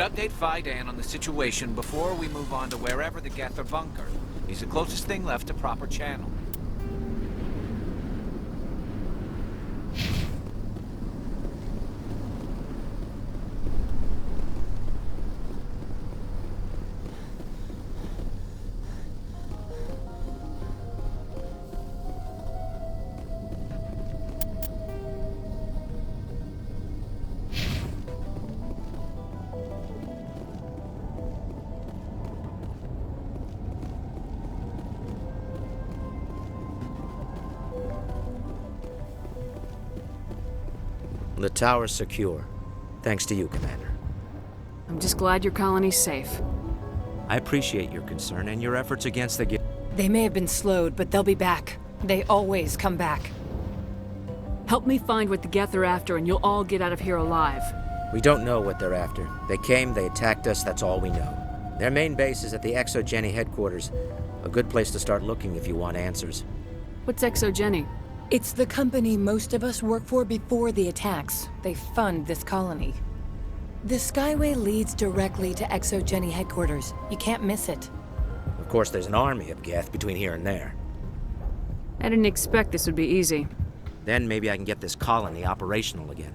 should update Fidan on the situation before we move on to wherever the Geth are bunkered. He's the closest thing left to proper channel. The tower's secure. Thanks to you, Commander. I'm just glad your colony's safe. I appreciate your concern and your efforts against the They may have been slowed, but they'll be back. They always come back. Help me find what the Geth are after, and you'll all get out of here alive. We don't know what they're after. They came, they attacked us, that's all we know. Their main base is at the ExoGeni headquarters. A good place to start looking if you want answers. What's ExoGeni? It's the company most of us work for before the attacks. They fund this colony. The Skyway leads directly to ExoGeni headquarters. You can't miss it. Of course, there's an army of Geth between here and there. I didn't expect this would be easy. Then maybe I can get this colony operational again.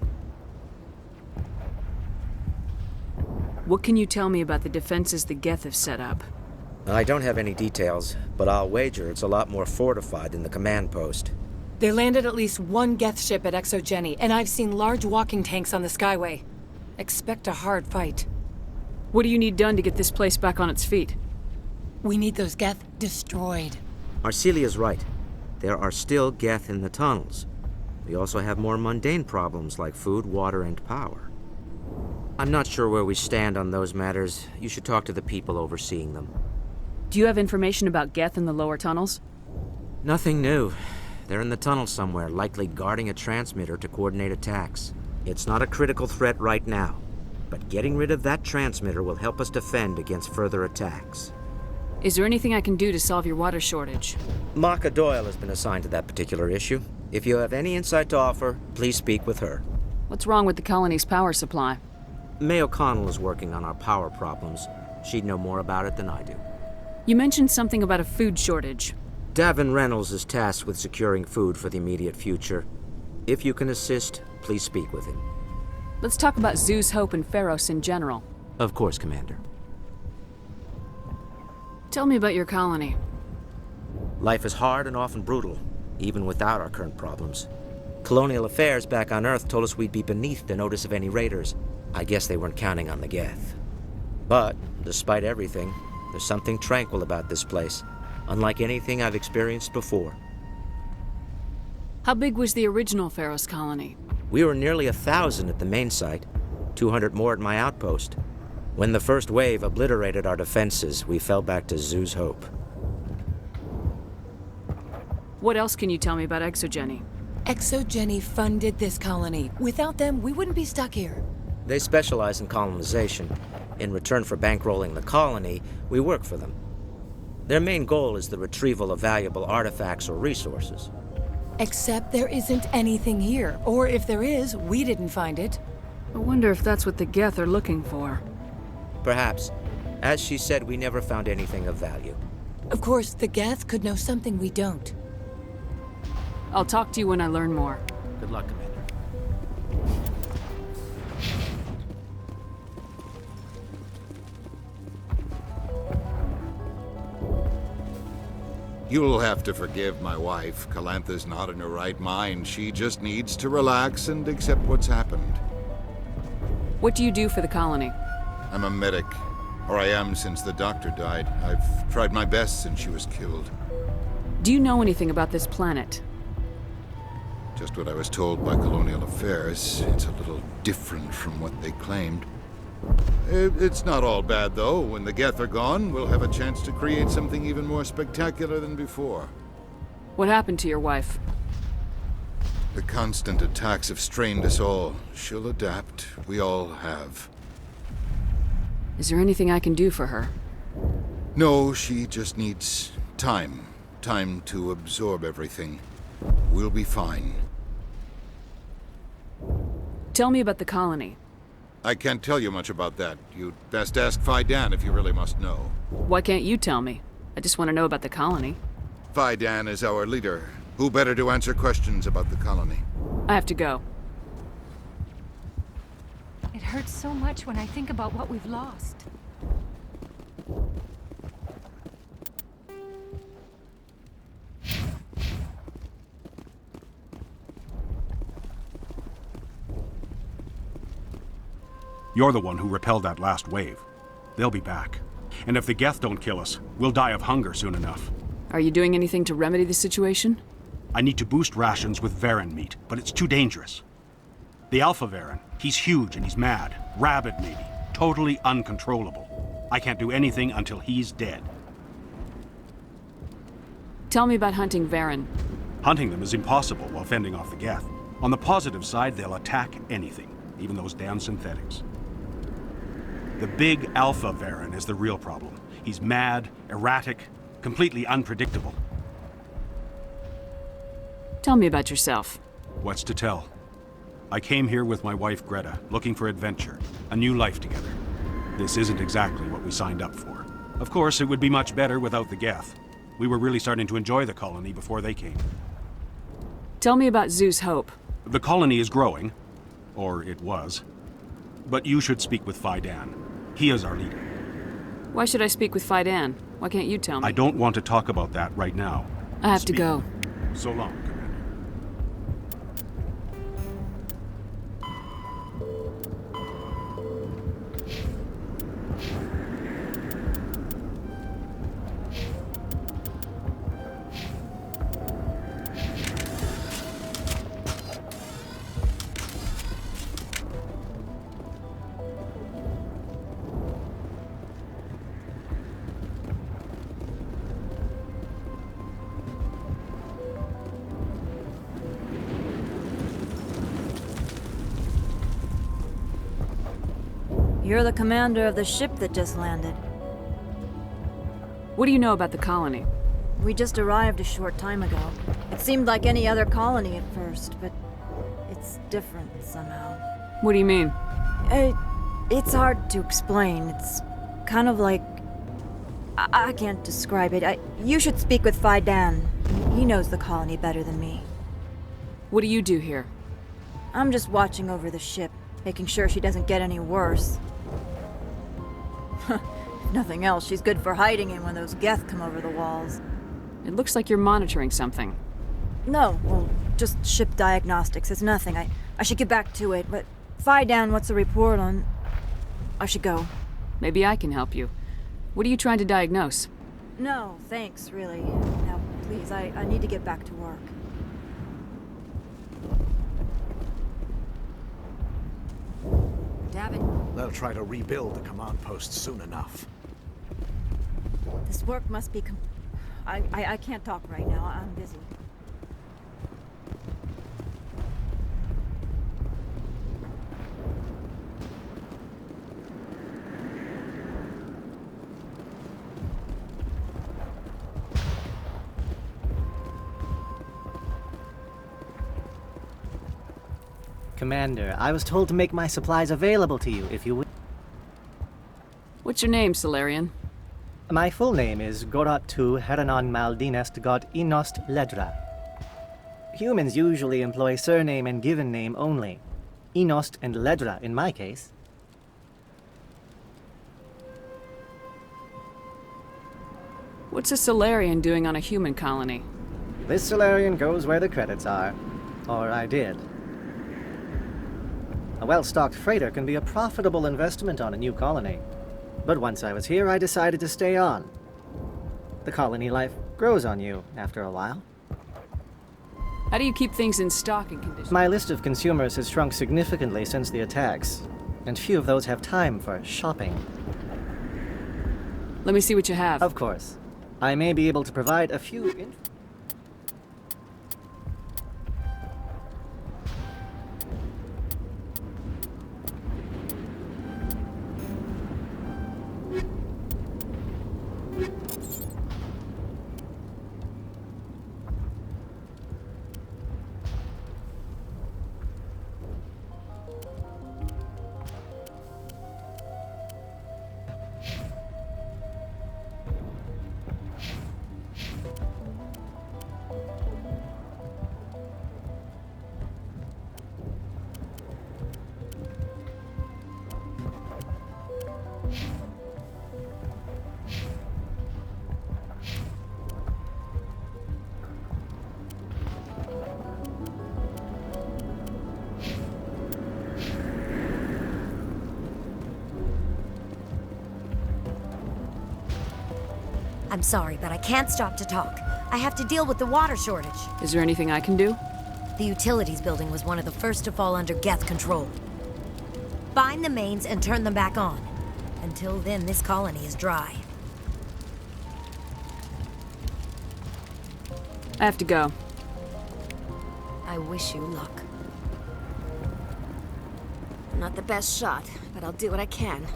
What can you tell me about the defenses the Geth have set up? I don't have any details, but I'll wager it's a lot more fortified than the command post. They landed at least one Geth ship at ExoGeni, and I've seen large walking tanks on the Skyway. Expect a hard fight. What do you need done to get this place back on its feet? We need those Geth destroyed. Arcelia's right. There are still Geth in the tunnels. We also have more mundane problems like food, water, and power. I'm not sure where we stand on those matters. You should talk to the people overseeing them. Do you have information about Geth in the lower tunnels? Nothing new. They're in the tunnel somewhere, likely guarding a transmitter to coordinate attacks. It's not a critical threat right now, but getting rid of that transmitter will help us defend against further attacks. Is there anything I can do to solve your water shortage? Maka Doyle has been assigned to that particular issue. If you have any insight to offer, please speak with her. What's wrong with the colony's power supply? May O'Connell is working on our power problems. She'd know more about it than I do. You mentioned something about a food shortage. Davin Reynolds is tasked with securing food for the immediate future. If you can assist, please speak with him. Let's talk about Zeus, Hope, and Pharos in general. Of course, Commander. Tell me about your colony. Life is hard and often brutal, even without our current problems. Colonial Affairs back on Earth told us we'd be beneath the notice of any raiders. I guess they weren't counting on the Geth. But, despite everything, there's something tranquil about this place, unlike anything I've experienced before. How big was the original Pharos colony? We were nearly 1,000 at the main site, 200 more at my outpost. When the first wave obliterated our defenses, we fell back to Zeus Hope. What else can you tell me about ExoGeni? ExoGeni funded this colony. Without them, we wouldn't be stuck here. They specialize in colonization. In return for bankrolling the colony, we work for them. Their main goal is the retrieval of valuable artifacts or resources. Except there isn't anything here. Or if there is, we didn't find it. I wonder if that's what the Geth are looking for. Perhaps. As she said, we never found anything of value. Of course, the Geth could know something we don't. I'll talk to you when I learn more. Good luck, Commander. You'll have to forgive my wife. Calantha's not in her right mind. She just needs to relax and accept what's happened. What do you do for the colony? I'm a medic. Or I am since the doctor died. I've tried my best since she was killed. Do you know anything about this planet? Just what I was told by Colonial Affairs. It's a little different from what they claimed. It's not all bad, though. When the Geth are gone, we'll have a chance to create something even more spectacular than before. What happened to your wife? The constant attacks have strained us all. She'll adapt. We all have. Is there anything I can do for her? No, she just needs time. Time to absorb everything. We'll be fine. Tell me about the colony. I can't tell you much about that. You'd best ask Faidan if you really must know. Why can't you tell me? I just want to know about the colony. Faidan is our leader. Who better to answer questions about the colony? I have to go. It hurts so much when I think about what we've lost. You're the one who repelled that last wave. They'll be back. And if the Geth don't kill us, we'll die of hunger soon enough. Are you doing anything to remedy the situation? I need to boost rations with Varen meat, but it's too dangerous. The Alpha Varen, he's huge and he's mad. Rabid, maybe. Totally uncontrollable. I can't do anything until he's dead. Tell me about hunting Varen. Hunting them is impossible while fending off the Geth. On the positive side, they'll attack anything, even those damn synthetics. The big Alpha Varen is the real problem. He's mad, erratic, completely unpredictable. Tell me about yourself. What's to tell? I came here with my wife Greta, looking for adventure, a new life together. This isn't exactly what we signed up for. Of course, it would be much better without the Geth. We were really starting to enjoy the colony before they came. Tell me about Zeus Hope. The colony is growing, or it was. But you should speak with Faidan. He is our leader. Why should I speak with Faidan? Why can't you tell me? I don't want to talk about that right now. I have to Speak. go. So long, Commander. You're the commander of the ship that just landed. What do you know about the colony? We just arrived a short time ago. It seemed like any other colony at first, but it's different somehow. What do you mean? It's hard to explain. It's kind of like... I can't describe it. You should speak with Faidan. He knows the colony better than me. What do you do here? I'm just watching over the ship, making sure she doesn't get any worse. If nothing else, she's good for hiding in when those Geth come over the walls. It looks like you're monitoring something. No, well, just ship diagnostics. It's nothing. I should get back to it, but Faidan, what's the report on... I should go. Maybe I can help you. What are you trying to diagnose? No, thanks, really. Now, please, I need to get back to work. Davin, They'll try to rebuild the command post soon enough. this work must be I can't talk right now. I'm busy. Commander, I was told to make my supplies available to you if you would. What's your name, Solarian? My full name is Goratu Heranon Maldinest God Inost Ledra. Humans usually employ surname and given name only. Inost and Ledra in my case. What's a Solarian doing on a human colony? This Solarian goes where the credits are. Or I did. A well-stocked freighter can be a profitable investment on a new colony. But once I was here, I decided to stay on. The colony life grows on you after a while. How do you keep things in stocking condition? My list of consumers has shrunk significantly since the attacks, and few of those have time for shopping. Let me see what you have. Of course. I may be able to provide a few... I'm sorry, but I can't stop to talk. I have to deal with the water shortage. Is there anything I can do? The utilities building was one of the first to fall under Geth control. Find the mains and turn them back on. Until then, this colony is dry. I have to go. I wish you luck. I'm not the best shot, but I'll do what I can.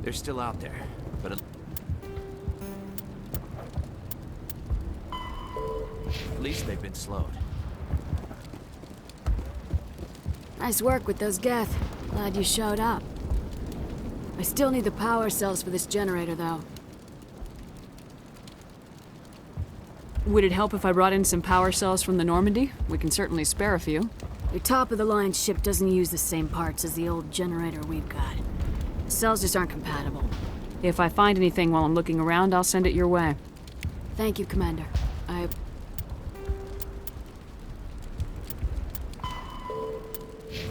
They're still out there, but at least they've been slowed. Nice work with those Geth. Glad you showed up. I still need the power cells for this generator, though. Would it help if I brought in some power cells from the Normandy? We can certainly spare a few. Your top-of-the-line ship doesn't use the same parts as the old generator we've got. The cells just aren't compatible. If I find anything while I'm looking around, I'll send it your way. Thank you, Commander. I...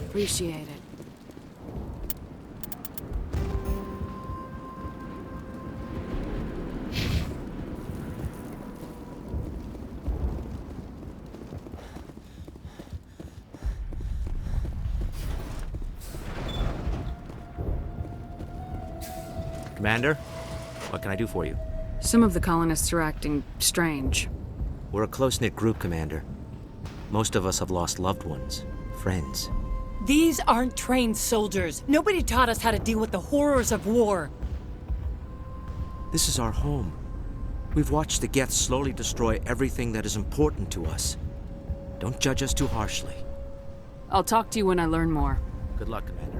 appreciate it. Commander, what can I do for you? Some of the colonists are acting strange. We're a close-knit group, Commander. Most of us have lost loved ones, friends. These aren't trained soldiers. Nobody taught us how to deal with the horrors of war. This is our home. We've watched the Geth slowly destroy everything that is important to us. Don't judge us too harshly. I'll talk to you when I learn more. Good luck, Commander.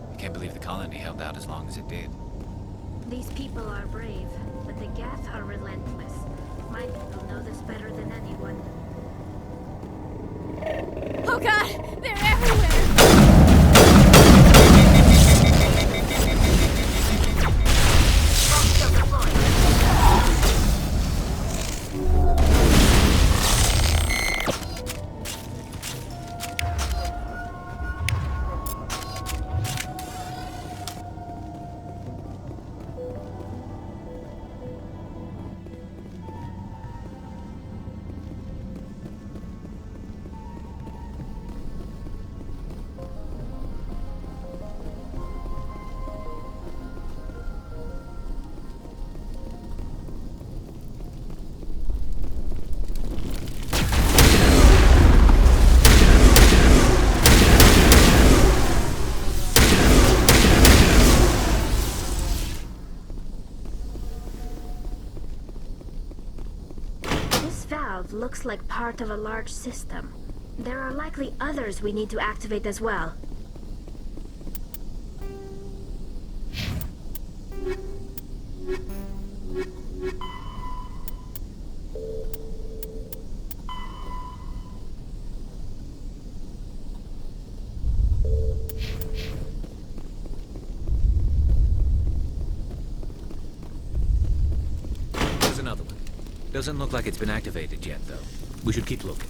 I can't believe the colony held out as long as it did. These people are brave, but the Geth are relentless. My people know this better than anyone. Oh god! They're everywhere! Looks like part of a large system. There are likely others we need to activate as well. There's another one. Doesn't look like it's been activated yet, though. We should keep looking.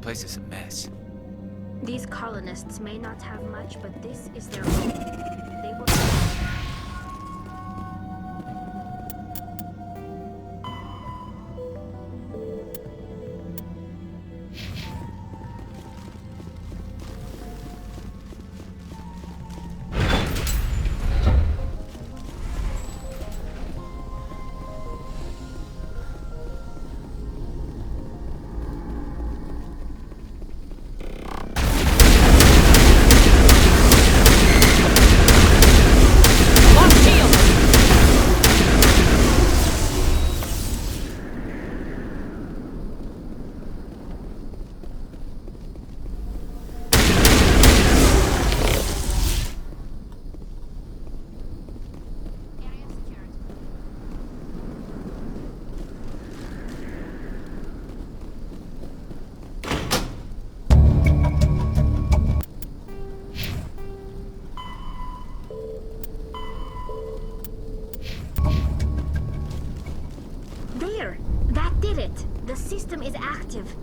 place is a mess. These colonists may not have much, but this is their home. They will... There! That did it! The system is active.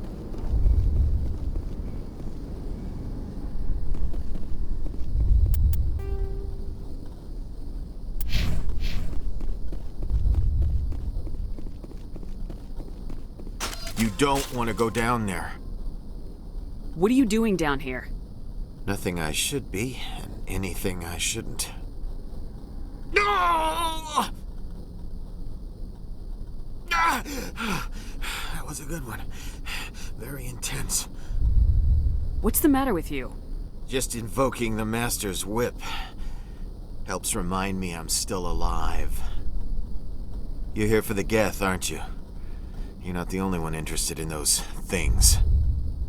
You don't want to go down there. What are you doing down here? Nothing I should be, and anything I shouldn't. No! That was a good one. Very intense. What's the matter with you? Just invoking the Master's whip helps remind me I'm still alive. You're here for the Geth, aren't you? You're not the only one interested in those things.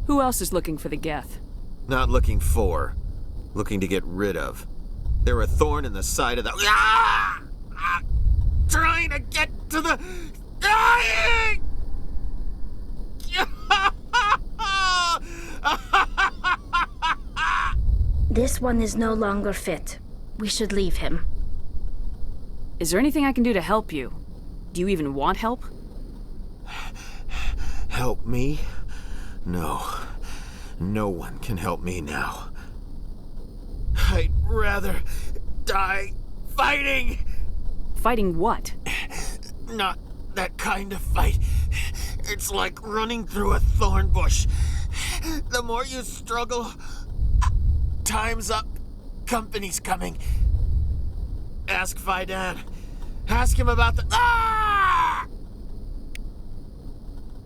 Who else is looking for the Geth? Not looking for. Looking to get rid of. They're a thorn in the side of the... Ah! Ah! Trying to get to the... Dying! This one is no longer fit. We should leave him. Is there anything I can do to help you? Do you even want help? Help me? No. No one can help me now. I'd rather die fighting! Fighting what? Not that kind of fight. It's like running through a thorn bush. The more you struggle, time's up. Company's coming. Ask Faidan. Ask him about the... Ah!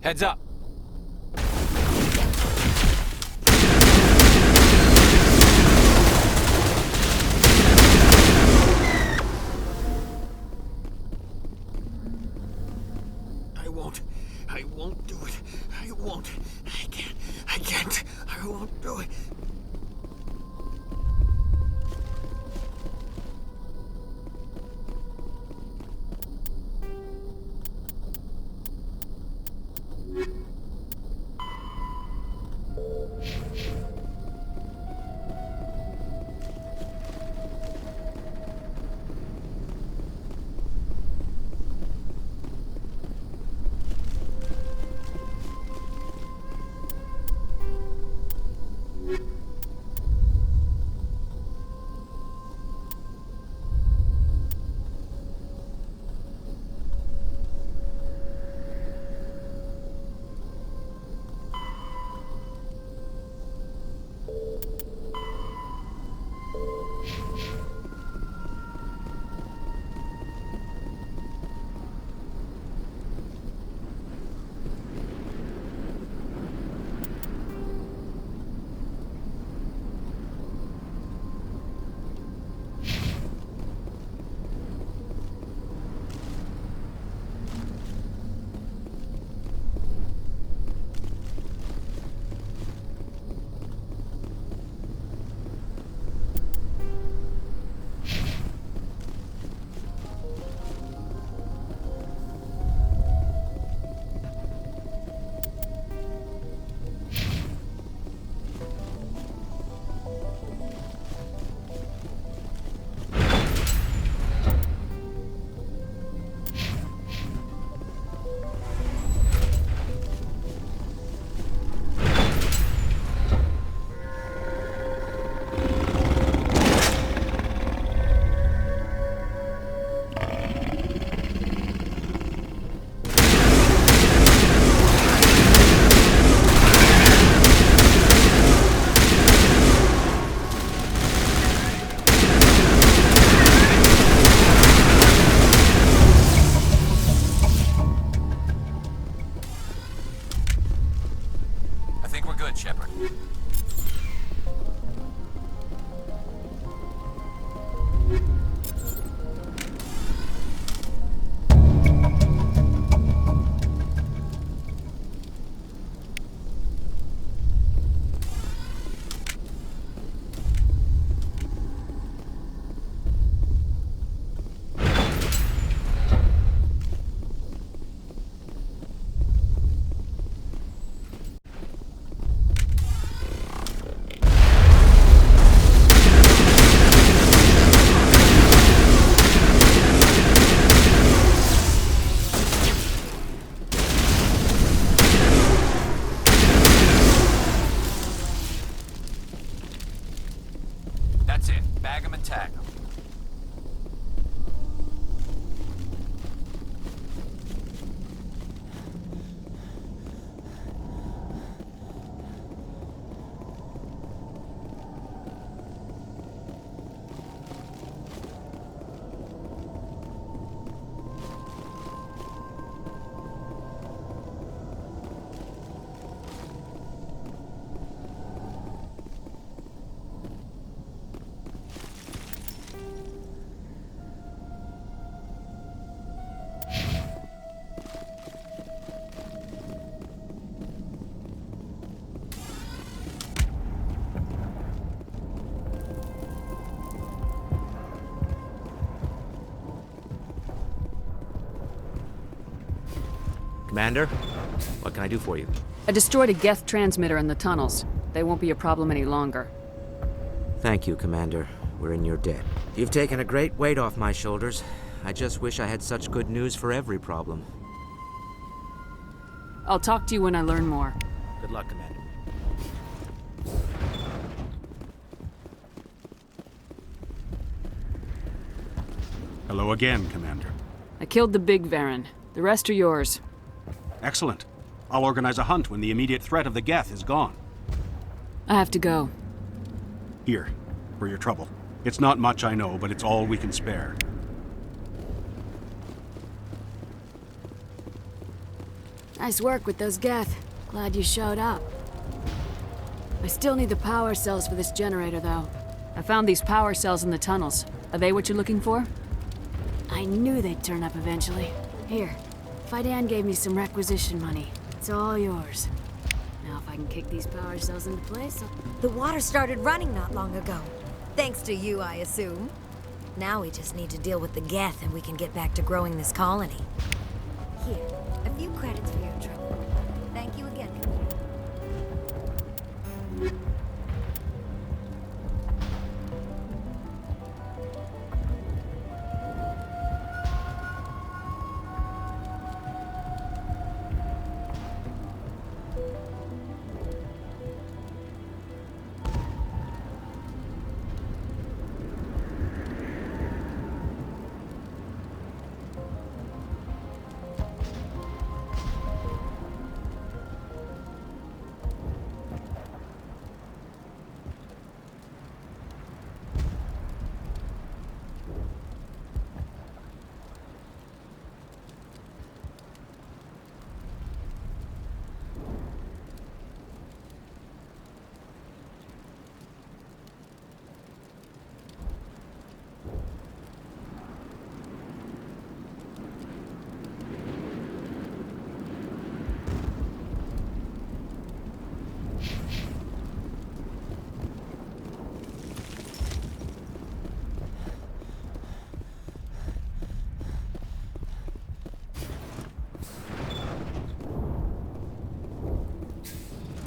Heads up. I won't do it. I won't. I can't. I won't do it. good, Shepard. That's it. Bag 'em and tag 'em. Commander, what can I do for you? I destroyed a Geth transmitter in the tunnels. They won't be a problem any longer. Thank you, Commander. We're in your debt. You've taken a great weight off my shoulders. I just wish I had such good news for every problem. I'll talk to you when I learn more. Good luck, Commander. Hello again, Commander. I killed the big Varen. The rest are yours. Excellent. I'll organize a hunt when the immediate threat of the Geth is gone. I have to go. Here, for your trouble. It's not much, I know, but it's all we can spare. Nice work with those Geth. Glad you showed up. I still need the power cells for this generator, though. I found these power cells in the tunnels. Are they what you're looking for? I knew they'd turn up eventually. Here, Fidan gave me some requisition money. It's all yours. Now if I can kick these power cells into place, The water started running not long ago. Thanks to you, I assume. Now we just need to deal with the Geth and we can get back to growing this colony. Here, a few credits for your trouble. Thank you again, Commander.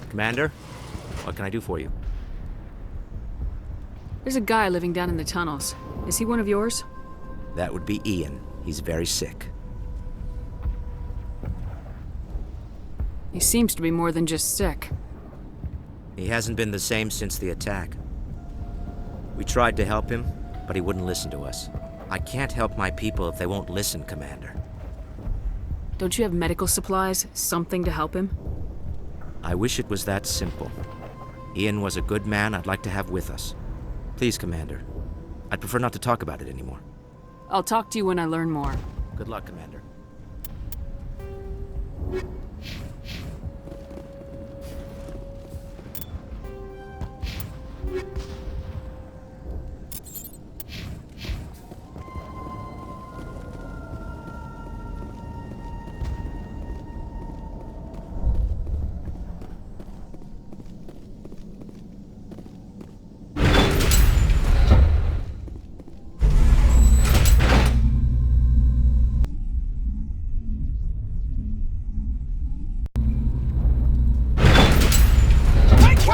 Commander, what can I do for you? There's a guy living down in the tunnels. Is he one of yours? That would be Ian. He's very sick. He seems to be more than just sick. He hasn't been the same since the attack. We tried to help him, but he wouldn't listen to us. I can't help my people if they won't listen, Commander. Don't you have medical supplies? Something to help him? I wish it was that simple. Ian was a good man I'd like to have with us. Please, Commander. I'd prefer not to talk about it anymore. I'll talk to you when I learn more. Good luck, Commander.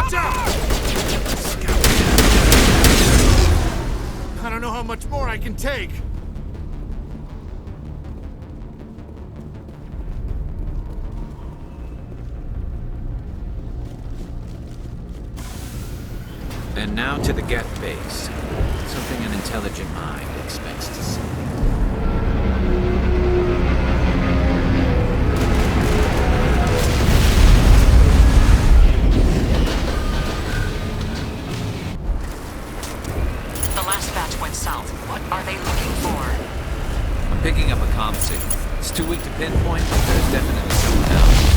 Watch out! I don't know how much more I can take. And now to the Geth base. Something an intelligent mind expects to see. The last batch went south. What are they looking for? I'm picking up a comm signal. It's too weak to pinpoint, but there's definitely someone else.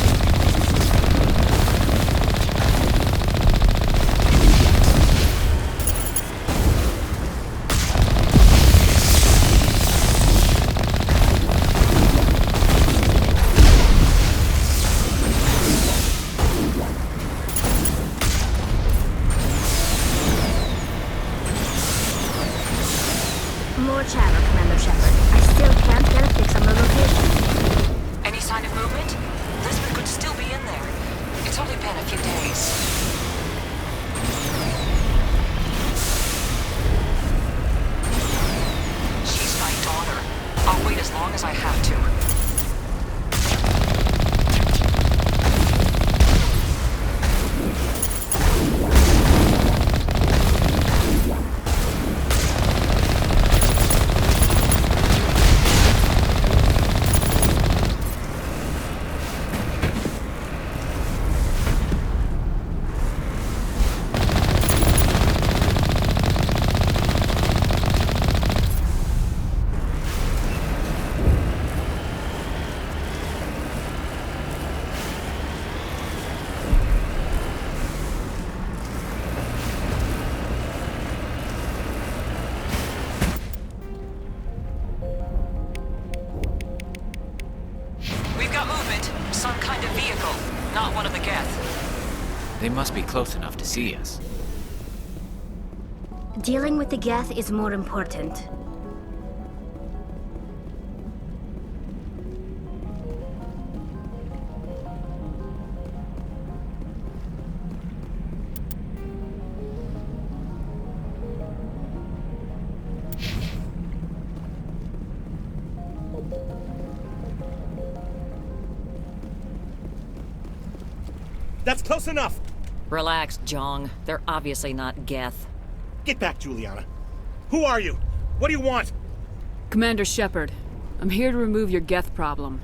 More chatter, Commander Shepard. I still can't get a fix on the location. Any sign of movement? Lisbeth could still be in there. It's only been a few days. She's my daughter. I'll wait as long as I have to. Some kind of vehicle, not one of the Geth. They must be close enough to see us. Dealing with the Geth is more important. That's close enough! Relax, Jong. They're obviously not Geth. Get back, Juliana. Who are you? What do you want? Commander Shepard, I'm here to remove your Geth problem.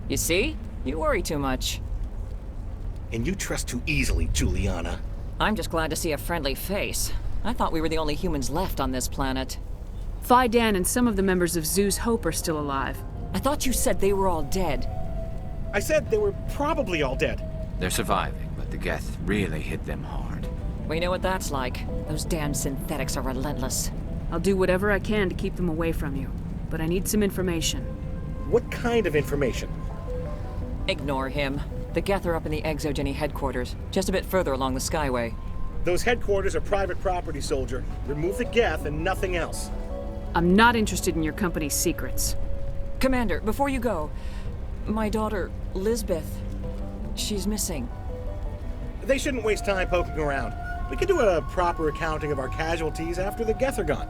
You see? You worry too much. And you trust too easily, Juliana. I'm just glad to see a friendly face. I thought we were the only humans left on this planet. Phi Dan and some of the members of Zoo's Hope are still alive. I thought you said they were all dead. I said they were probably all dead. They're surviving, but the Geth really hit them hard. We know what that's like. Those damn synthetics are relentless. I'll do whatever I can to keep them away from you, but I need some information. What kind of information? Ignore him. The Geth are up in the Exogeny headquarters, just a bit further along the Skyway. Those headquarters are private property, soldier. Remove the Geth and nothing else. I'm not interested in your company's secrets. Commander, before you go, my daughter, Lisbeth, she's missing. They shouldn't waste time poking around. We can do a proper accounting of our casualties after the Geth are gone.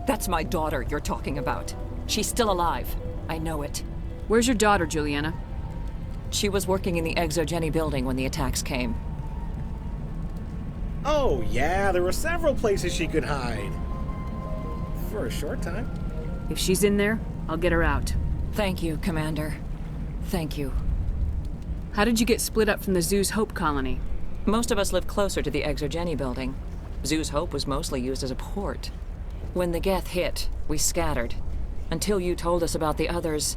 That's my daughter you're talking about. She's still alive. I know it. Where's your daughter, Juliana? She was working in the Exogeny building when the attacks came. Oh, yeah, there were several places she could hide. For a short time. If she's in there, I'll get her out. Thank you, Commander. Thank you. How did you get split up from the Zoo's Hope colony? Most of us lived closer to the Exogeny building. Zoo's Hope was mostly used as a port. When the Geth hit, we scattered. Until you told us about the others,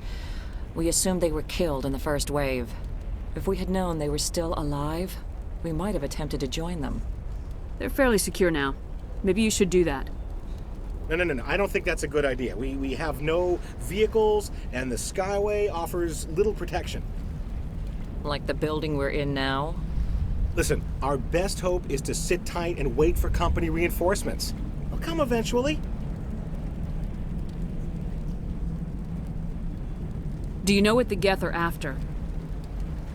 we assumed they were killed in the first wave. If we had known they were still alive, we might have attempted to join them. They're fairly secure now. Maybe you should do that. No. I don't think that's a good idea. We have no vehicles, and the Skyway offers little protection. Like the building we're in now? Listen, our best hope is to sit tight and wait for company reinforcements. They'll come eventually. Do you know what the Geth are after?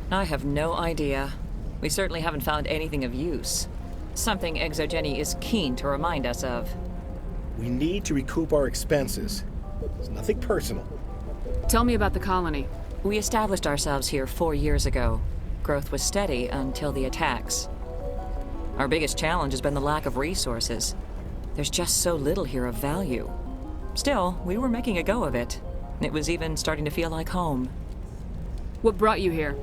I have no idea. We certainly haven't found anything of use. Something Exogeny is keen to remind us of. We need to recoup our expenses. It's nothing personal. Tell me about the colony. We established ourselves here 4 years ago. Growth was steady until the attacks. Our biggest challenge has been the lack of resources. There's just so little here of value. Still, we were making a go of it. It was even starting to feel like home. What brought you here?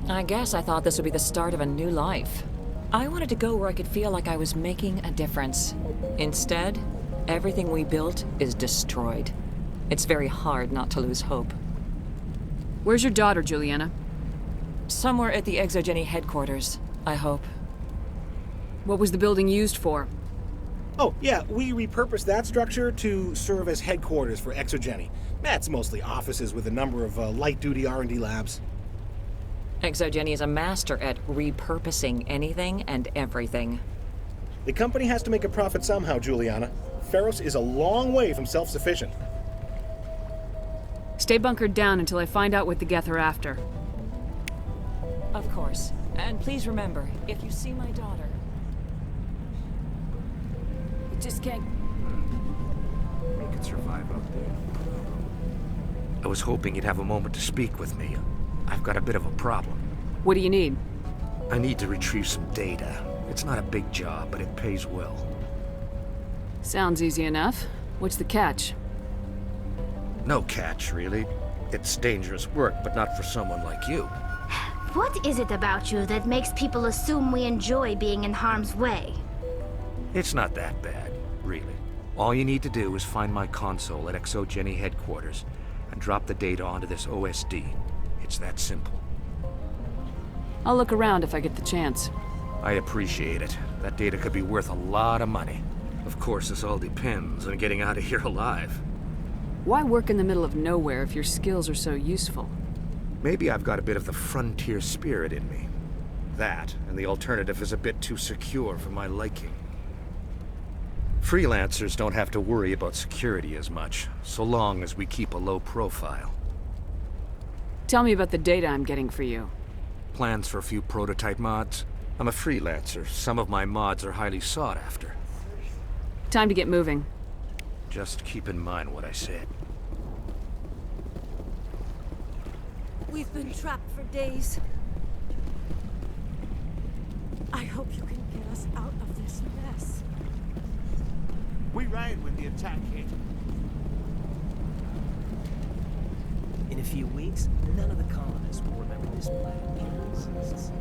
I guess I thought this would be the start of a new life. I wanted to go where I could feel like I was making a difference. Instead, everything we built is destroyed. It's very hard not to lose hope. Where's your daughter, Juliana? Somewhere at the Exogeny headquarters, I hope. What was the building used for? Oh, yeah, we repurposed that structure to serve as headquarters for Exogeny. That's mostly offices with a number of light-duty R&D labs. Exogeny is a master at repurposing anything and everything. The company has to make a profit somehow, Juliana. Feros is a long way from self-sufficient. Stay bunkered down until I find out what the Geth are after. Of course. And please remember, if you see my daughter... You just can't... We could survive out there. I was hoping you'd have a moment to speak with me. I've got a bit of a problem. What do you need? I need to retrieve some data. It's not a big job, but it pays well. Sounds easy enough. What's the catch? No catch, really. It's dangerous work, but not for someone like you. What is it about you that makes people assume we enjoy being in harm's way? It's not that bad, really. All you need to do is find my console at Exogeny headquarters and drop the data onto this OSD. It's that simple. I'll look around if I get the chance. I'd appreciate it. That data could be worth a lot of money. Of course, this all depends on getting out of here alive. Why work in the middle of nowhere if your skills are so useful? Maybe I've got a bit of the frontier spirit in me. That, and the alternative is a bit too secure for my liking. Freelancers don't have to worry about security as much, so long as we keep a low profile. Tell me about the data I'm getting for you. Plans for a few prototype mods? I'm a freelancer. Some of my mods are highly sought after. Time to get moving. Just keep in mind what I said. We've been trapped for days. I hope you can get us out of this mess. We ran when the attack hit. In a few weeks, none of the colonists will remember this planet even exists.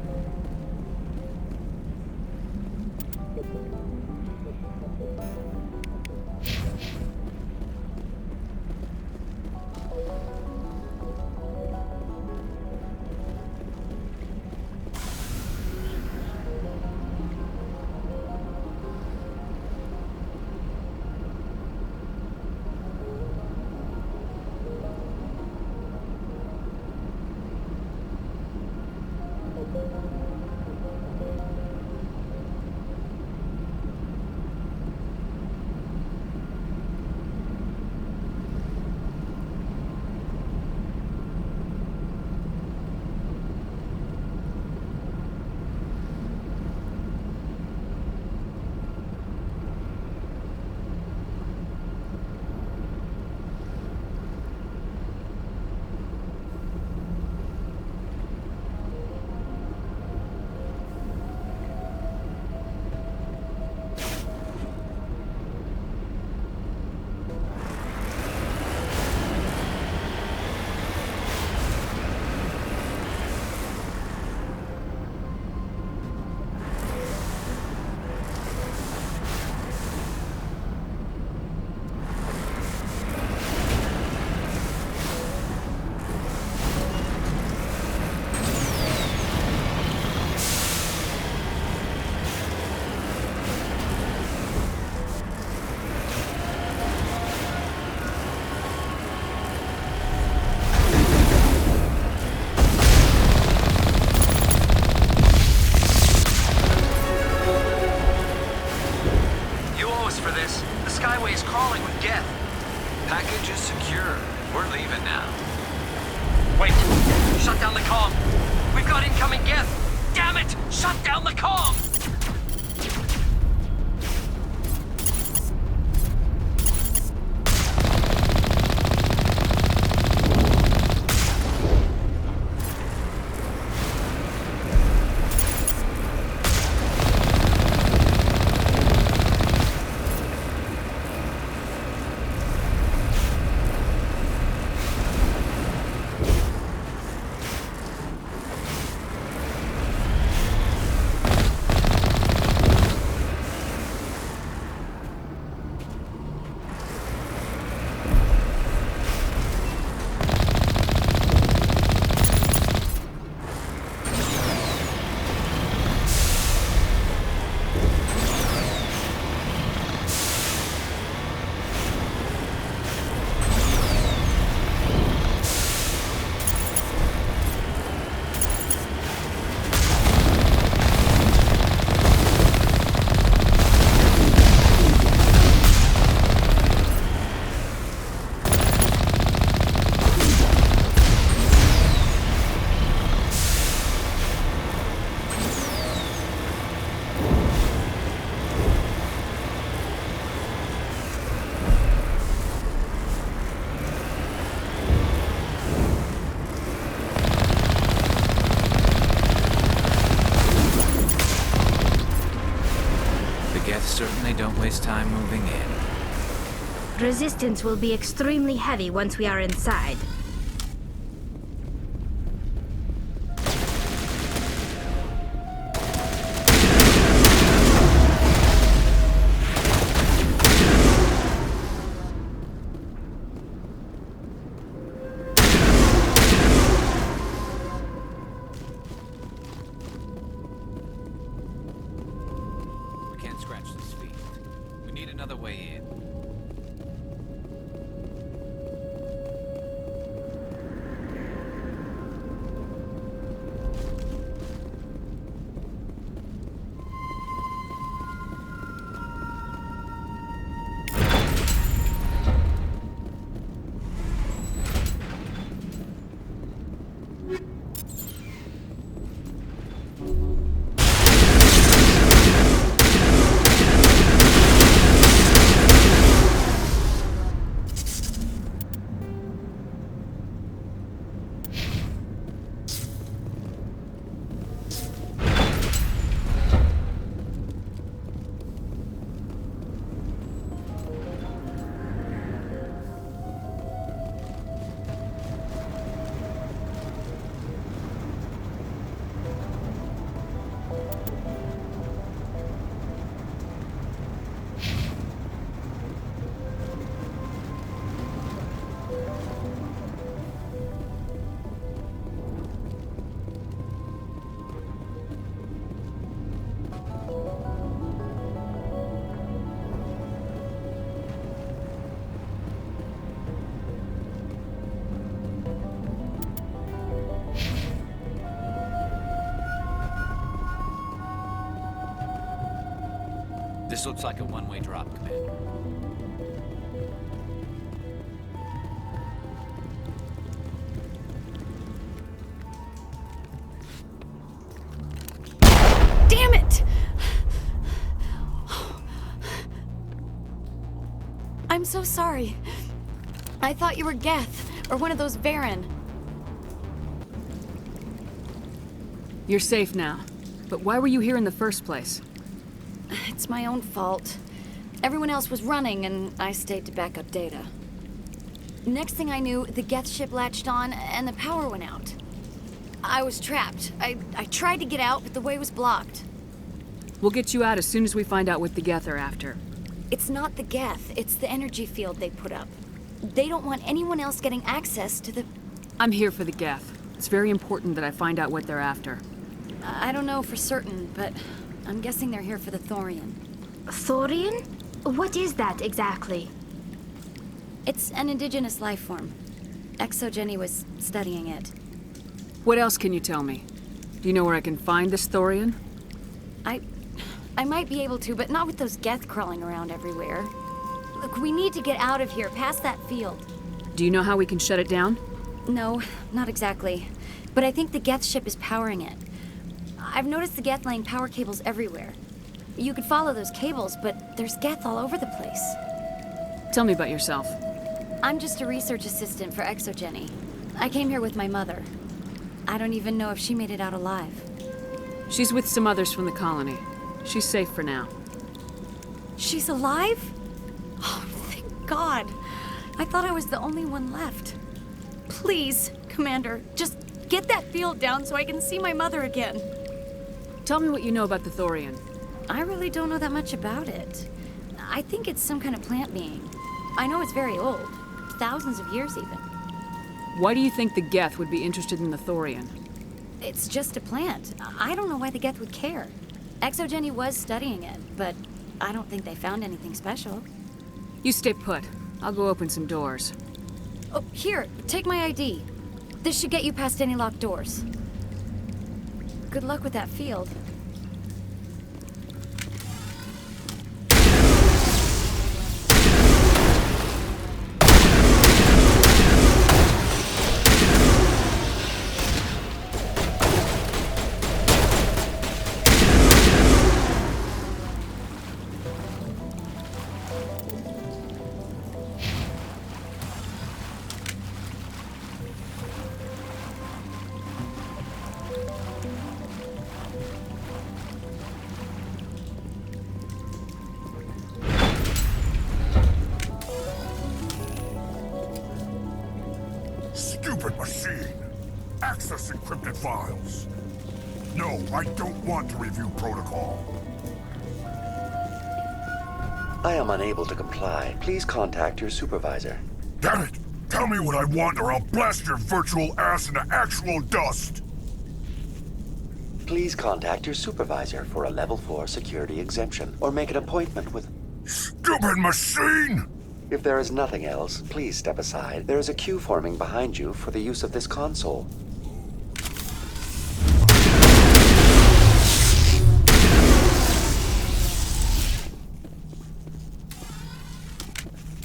shut down the comm! Certainly don't waste time moving in. Resistance will be extremely heavy once we are inside. Another way in. This looks like a one-way drop, Commander. Damn it! I'm so sorry. I thought you were Geth, or one of those Varen. You're safe now. But why were you here in the first place? It's my own fault. Everyone else was running, and I stayed to back up data. Next thing I knew, the Geth ship latched on, and the power went out. I was trapped. I tried to get out, but the way was blocked. We'll get you out as soon as we find out what the Geth are after. It's not the Geth, it's the energy field they put up. They don't want anyone else getting access to the... I'm here for the Geth. It's very important that I find out what they're after. I don't know for certain, but I'm guessing they're here for the Thorian. Thorian? What is that exactly? It's an indigenous life form. ExoGeni was studying it. What else can you tell me? Do you know where I can find this Thorian? I might be able to, but not with those Geth crawling around everywhere. Look, we need to get out of here, past that field. Do you know how we can shut it down? No, not exactly. But I think the Geth ship is powering it. I've noticed the Geth laying power cables everywhere. You could follow those cables, but there's Geth all over the place. Tell me about yourself. I'm just a research assistant for ExoGeni. I came here with my mother. I don't even know if she made it out alive. She's with some others from the colony. She's safe for now. She's alive? Oh, thank God. I thought I was the only one left. Please, Commander, just get that field down so I can see my mother again. Tell me what you know about the Thorian. I really don't know that much about it. I think it's some kind of plant being. I know it's very old. Thousands of years, even. Why do you think the Geth would be interested in the Thorian? It's just a plant. I don't know why the Geth would care. ExoGeni was studying it, but I don't think they found anything special. You stay put. I'll go open some doors. Oh, here, take my ID. This should get you past any locked doors. Good luck with that field. Stupid machine! Access encrypted files! No, I don't want to review protocol. I am unable to comply. Please contact your supervisor. Damn it! Tell me what I want or I'll blast your virtual ass into actual dust! Please contact your supervisor for a Level 4 security exemption, or make an appointment with... Stupid machine! If there is nothing else, please step aside. There is a queue forming behind you for the use of this console.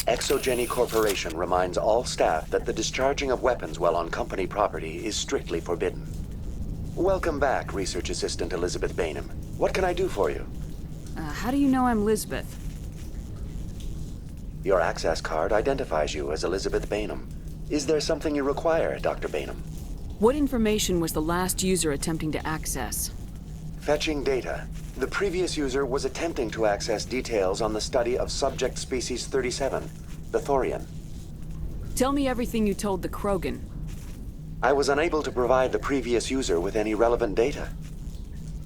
ExoGeni Corporation reminds all staff that the discharging of weapons while on company property is strictly forbidden. Welcome back, Research Assistant Elizabeth Bainham. What can I do for you? How do you know I'm Lisbeth? Your access card identifies you as Elizabeth Bainham. Is there something you require, Dr. Bainham? What information was the last user attempting to access? Fetching data. The previous user was attempting to access details on the study of subject species 37, the Thorian. Tell me everything you told the Krogan. I was unable to provide the previous user with any relevant data.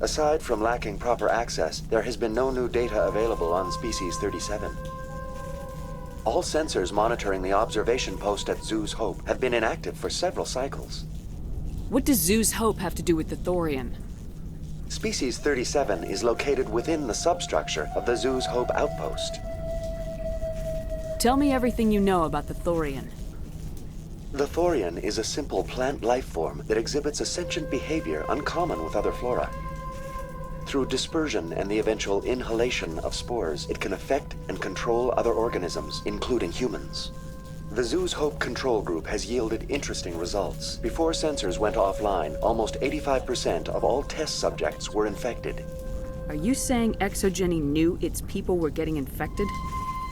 Aside from lacking proper access, there has been no new data available on species 37. All sensors monitoring the observation post at Zoo's Hope have been inactive for several cycles. What does Zoo's Hope have to do with the Thorian? Species 37 is located within the substructure of the Zoo's Hope outpost. Tell me everything you know about the Thorian. The Thorian is a simple plant life form that exhibits a sentient behavior uncommon with other flora. Through dispersion and the eventual inhalation of spores, it can affect and control other organisms, including humans. The Zoo's Hope control group has yielded interesting results. Before sensors went offline, almost 85% of all test subjects were infected. Are you saying ExoGeni knew its people were getting infected?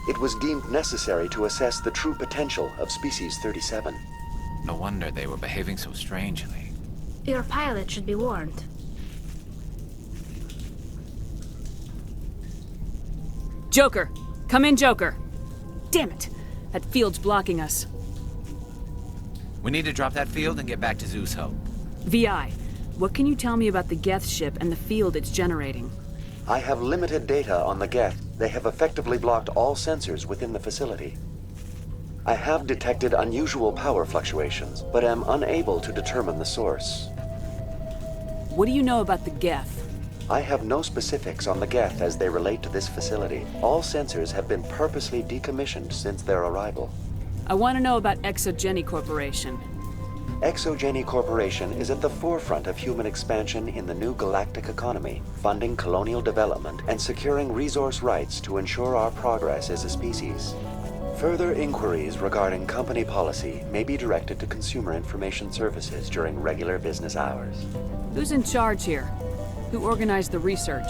It was deemed necessary to assess the true potential of species 37. No wonder they were behaving so strangely. Your pilot should be warned. Joker! Come in, Joker! Damn it! That field's blocking us. We need to drop that field and get back to Zoo's Hope. VI, what can you tell me about the Geth ship and the field it's generating? I have limited data on the Geth. They have effectively blocked all sensors within the facility. I have detected unusual power fluctuations, but am unable to determine the source. What do you know about the Geth? I have no specifics on the Geth as they relate to this facility. All sensors have been purposely decommissioned since their arrival. I want to know about ExoGeni Corporation. ExoGeni Corporation is at the forefront of human expansion in the new galactic economy, funding colonial development and securing resource rights to ensure our progress as a species. Further inquiries regarding company policy may be directed to Consumer Information Services during regular business hours. Who's in charge here? Who organized the research?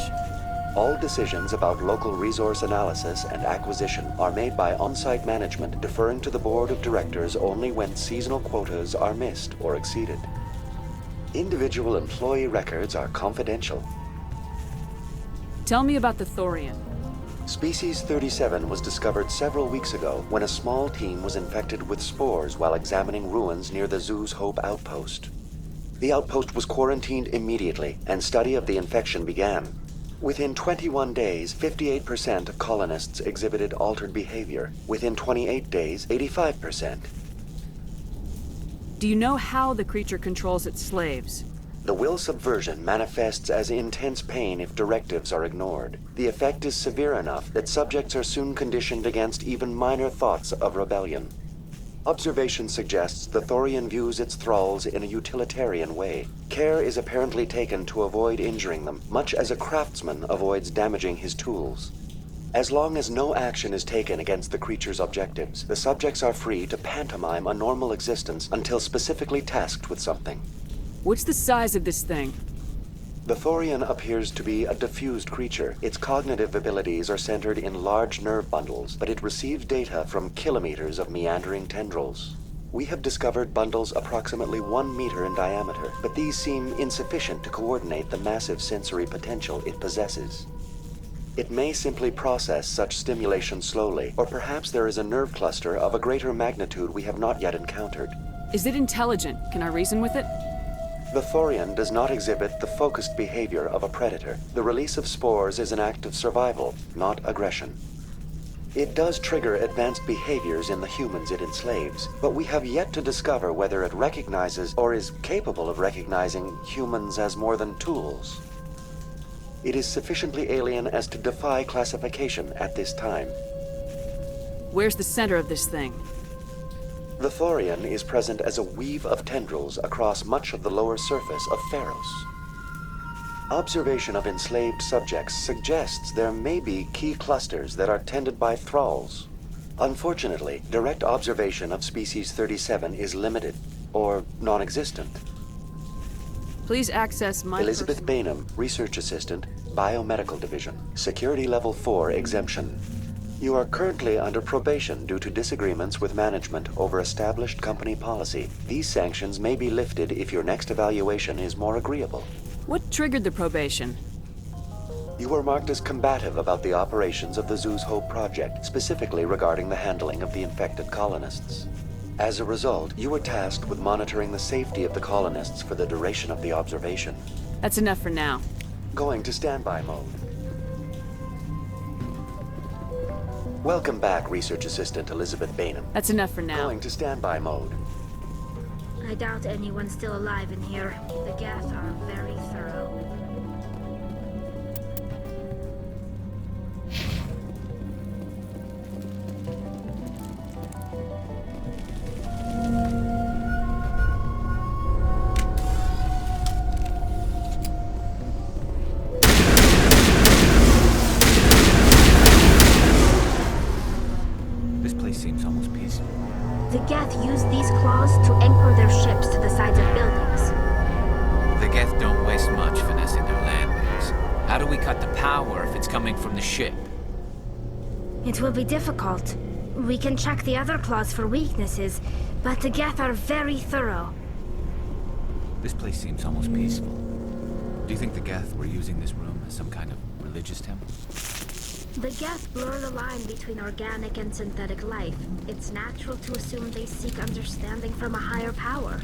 All decisions about local resource analysis and acquisition are made by on-site management, deferring to the board of directors only when seasonal quotas are missed or exceeded. Individual employee records are confidential. Tell me about the Thorian. Species 37 was discovered several weeks ago when a small team was infected with spores while examining ruins near the Zoo's Hope outpost. The outpost was quarantined immediately, and study of the infection began. Within 21 days, 58% of colonists exhibited altered behavior. Within 28 days, 85%. Do you know how the creature controls its slaves? The will subversion manifests as intense pain if directives are ignored. The effect is severe enough that subjects are soon conditioned against even minor thoughts of rebellion. Observation suggests the Thorian views its thralls in a utilitarian way. Care is apparently taken to avoid injuring them, much as a craftsman avoids damaging his tools. As long as no action is taken against the creature's objectives, the subjects are free to pantomime a normal existence until specifically tasked with something. What's the size of this thing? The Thorian appears to be a diffused creature. Its cognitive abilities are centered in large nerve bundles, but it receives data from kilometers of meandering tendrils. We have discovered bundles approximately 1 meter in diameter, but these seem insufficient to coordinate the massive sensory potential it possesses. It may simply process such stimulation slowly, or perhaps there is a nerve cluster of a greater magnitude we have not yet encountered. Is it intelligent? Can I reason with it? The Thorian does not exhibit the focused behavior of a predator. The release of spores is an act of survival, not aggression. It does trigger advanced behaviors in the humans it enslaves, but we have yet to discover whether it recognizes or is capable of recognizing humans as more than tools. It is sufficiently alien as to defy classification at this time. Where's the center of this thing? The Thorian is present as a weave of tendrils across much of the lower surface of Pharos. Observation of enslaved subjects suggests there may be key clusters that are tended by thralls. Unfortunately, direct observation of species 37 is limited, or non-existent. Please access my Elizabeth Bainham, Research Assistant, Biomedical Division, Security Level 4 exemption. You are currently under probation due to disagreements with management over established company policy. These sanctions may be lifted if your next evaluation is more agreeable. What triggered the probation? You were marked as combative about the operations of the Zoo's Hope project, specifically regarding the handling of the infected colonists. As a result, you were tasked with monitoring the safety of the colonists for the duration of the observation. That's enough for now. Going to standby mode. Welcome back, Research Assistant Elizabeth Bainham. That's enough for now. Going to standby mode. I doubt anyone's still alive in here. The Geth are very thorough. Seems almost peaceful. The Geth use these claws to anchor their ships to the sides of buildings. The Geth don't waste much finessing their landings. How do we cut the power if it's coming from the ship? It will be difficult. We can check the other claws for weaknesses, but the Geth are very thorough. This place seems almost peaceful. Do you think the Geth were using this room as some kind of religious temple? The Geth blur the line between organic and synthetic life. It's natural to assume they seek understanding from a higher power.